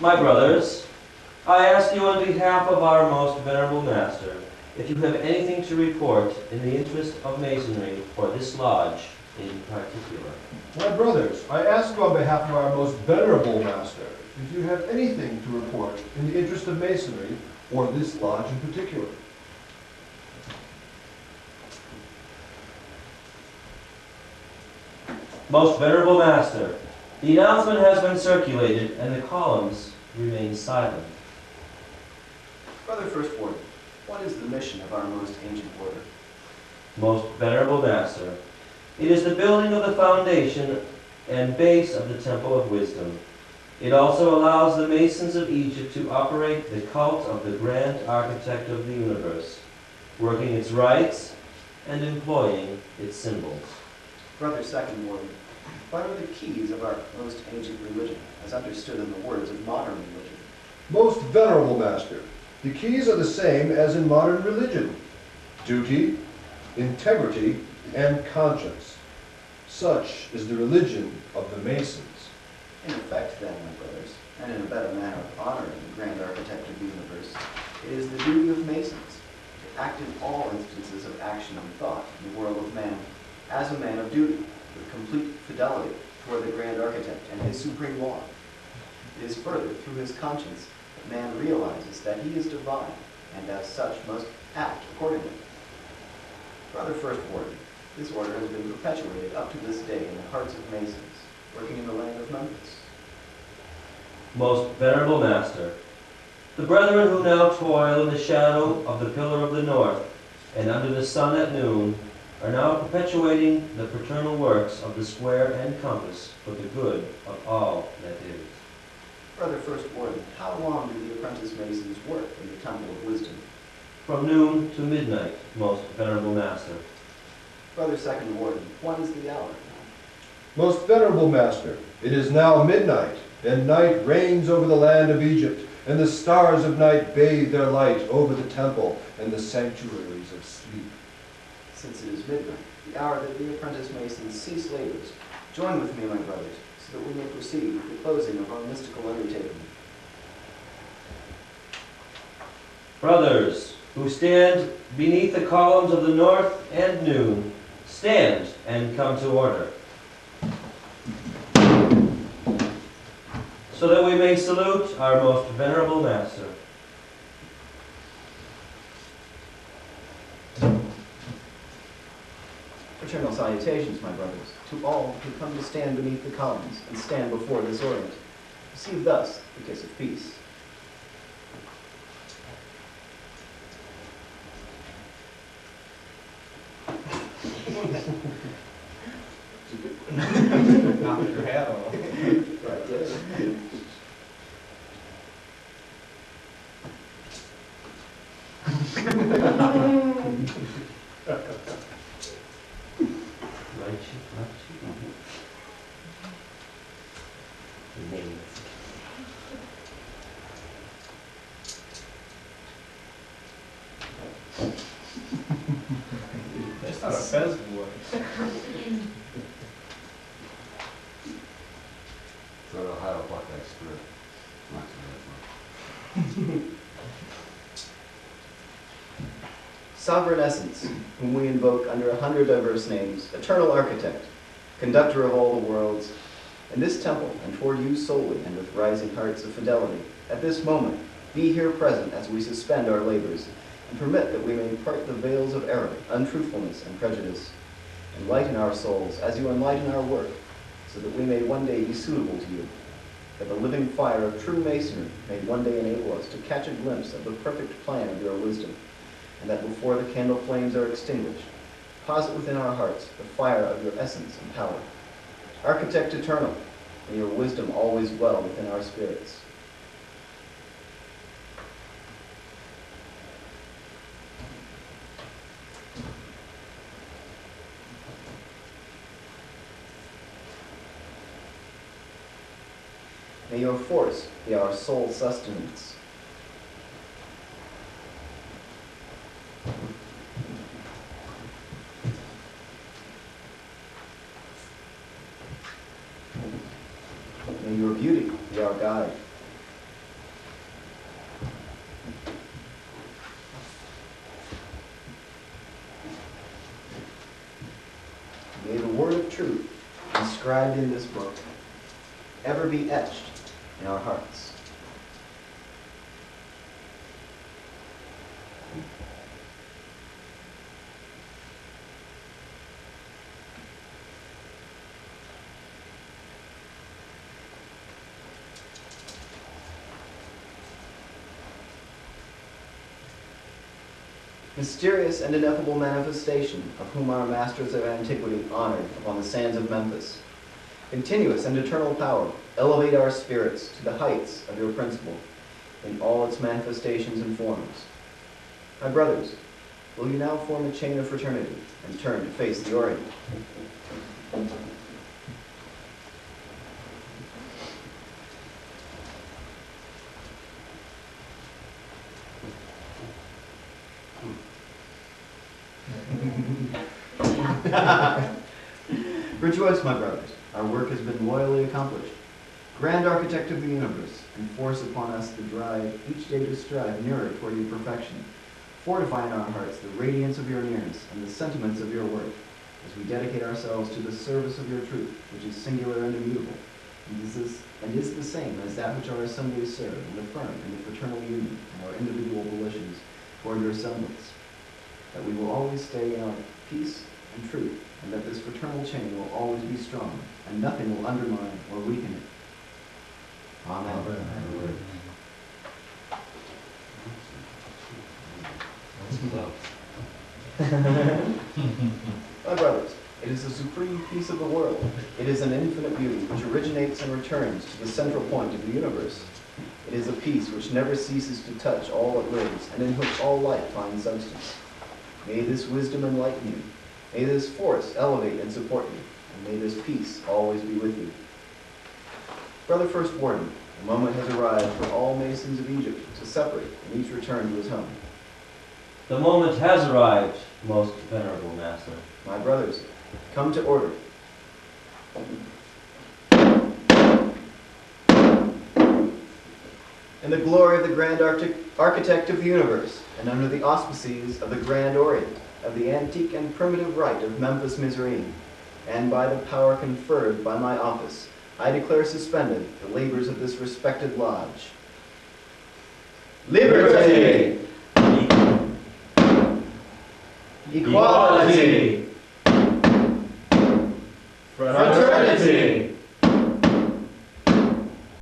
My brothers, I ask you on behalf of our most venerable master, if you have anything to report in the interest of Masonry for this lodge in particular. My brothers, I ask you on behalf of our most venerable master, if you have anything to report in the interest of Masonry or this lodge in particular. Most venerable master, the announcement has been circulated and the columns remain silent. Brother First Warden, what is the mission of our most ancient order? Most venerable master, it is the building of the foundation and base of the Temple of Wisdom. It also allows the Masons of Egypt to operate the cult of the Grand Architect of the universe, working its rites and employing its symbols. Brother Second Warden, what are the keys of our most ancient religion, as understood in the words of modern religion? Most venerable master, the keys are the same as in modern religion: duty, integrity, and conscience. Such is the religion of the Masons. In effect, then, my brothers, and in a better manner of honoring the Grand Architect of the universe, it is the duty of Masons to act in all instances of action and thought in the world of man as a man of duty, with complete fidelity toward the Grand Architect and his supreme law. It is further through his conscience that man realizes that he is divine, and as such must act accordingly. Brother First Warden, this order has been perpetuated up to this day in the hearts of Masons, working in the land of Memphis. Most venerable master, the brethren who now toil in the shadow of the Pillar of the North and under the sun at noon are now perpetuating the fraternal works of the square and compass for the good of all that is. Brother First Warden, how long do the apprentice Masons work in the Temple of Wisdom? From noon to midnight, most venerable master. Brother Second Warden, what is the hour? Most venerable master, it is now midnight, and night reigns over the land of Egypt, and the stars of night bathe their light over the temple and the sanctuaries of sleep. Since it is midnight, the hour that the apprentice Masons cease labors, join with me, my brothers, so that we may proceed with the closing of our mystical undertaking. Brothers, who stand beneath the columns of the north and noon, stand and come to order, so that we may salute our most venerable master. Fraternal salutations, my brothers, to all who come to stand beneath the columns and stand before this orient. Receive thus the kiss of peace. Knock your hat off. Right there. Right cheek, left cheek. Name. That's not a Fez boy. So Ohio bought that script. Not so much. Sovereign Essence, whom we invoke under 100 diverse names, Eternal Architect, Conductor of all the worlds, in this temple and toward you solely and with rising hearts of fidelity, at this moment, be here present as we suspend our labors, and permit that we may part the veils of error, untruthfulness, and prejudice. Enlighten our souls as you enlighten our work, so that we may one day be suitable to you, that the living fire of true masonry may one day enable us to catch a glimpse of the perfect plan of your wisdom, and that before the candle flames are extinguished, deposit within our hearts the fire of your essence and power. Architect eternal, may your wisdom always dwell within our spirits. May your force be our sole sustenance. May your beauty be our guide. inscribed in this book ever be etched in our hearts. Mysterious and ineffable manifestation of whom our masters of antiquity honored upon the sands of Memphis. Continuous and eternal power, elevate our spirits to the heights of your principle in all its manifestations and forms. My brothers, will you now form a chain of fraternity and turn to face the Orient? Rejoice, my brothers. Our work has been loyally accomplished. Grand Architect of the universe, enforce upon us the drive each day to strive nearer toward your perfection. Fortify in our hearts the radiance of your nearness and the sentiments of your work, as we dedicate ourselves to the service of your truth, which is singular and immutable, and is the same as that which our assemblies serve and affirm in the fraternal union and our individual volitions toward your semblance. That we will always stay in our peace and truth, and that this fraternal chain will always be strong, and nothing will undermine or weaken it. Amen. My brothers, it is the supreme peace of the world. It is an infinite beauty which originates and returns to the central point of the universe. It is a peace which never ceases to touch all that lives, and in which all life finds substance. May this wisdom enlighten you. May this force elevate and support you, and may this peace always be with you. Brother First Warden, the moment has arrived for all Masons of Egypt to separate and each return to his home. The moment has arrived, most venerable master. My brothers, come to order. In the glory of the Grand Architect of the universe, and under the auspices of the Grand Orient, of the antique and primitive rite of Memphis-Mizraim, and by the power conferred by my office, I declare suspended the labors of this respected lodge. Liberty! Equality!